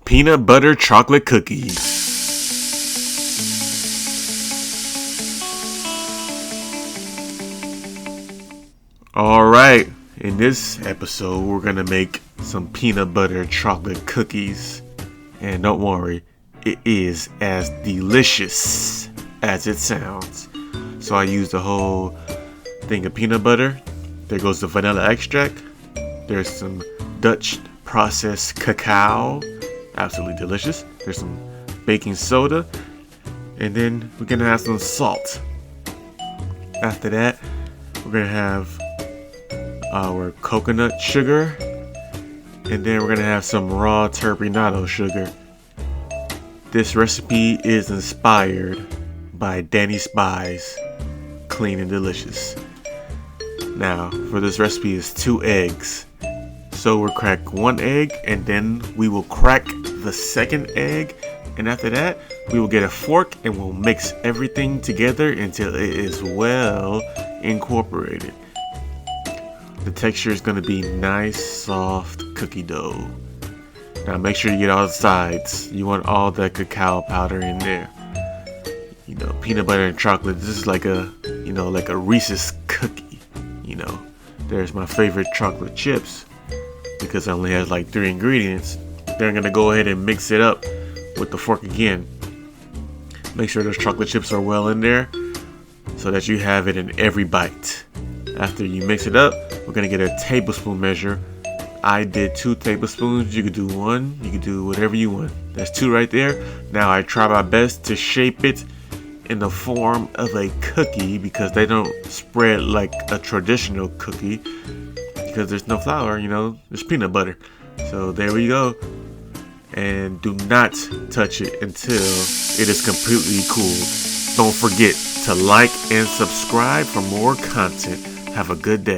peanut butter chocolate cookies. Alright, in this episode we're gonna make some peanut butter chocolate cookies. And don't worry, it is as delicious as it sounds. So I used a whole thing of peanut butter. There goes the vanilla extract. There's some Dutch processed cacao, absolutely delicious. There's some baking soda, and then we're gonna have some salt. After that, we're gonna have our coconut sugar, and then we're gonna have some raw turbinado sugar. This recipe is inspired by Danny Spy's Clean and Delicious. Now, for this recipe is 2 eggs. So we'll crack 1 egg, and then we will crack the second egg, and after that we will get a fork and we'll mix everything together until it is well incorporated. The texture is going to be nice, soft cookie dough. Now make sure you get all the sides. You want all the cacao powder in there. You know, peanut butter and chocolate. This is like a Reese's cookie. You know, there's my favorite chocolate chips because it only has like 3 ingredients. Then I'm gonna go ahead and mix it up with the fork again. Make sure those chocolate chips are well in there so that you have it in every bite. After you mix it up, we're gonna get a tablespoon measure. I did 2 tablespoons. You could do 1. You could do whatever you want. There's 2 right there. Now I try my best to shape it in the form of a cookie because they don't spread like a traditional cookie because there's no flour, you know, there's peanut butter. So there we go. And do not touch it until it is completely cooled. Don't forget to like and subscribe for more content. Have a good day.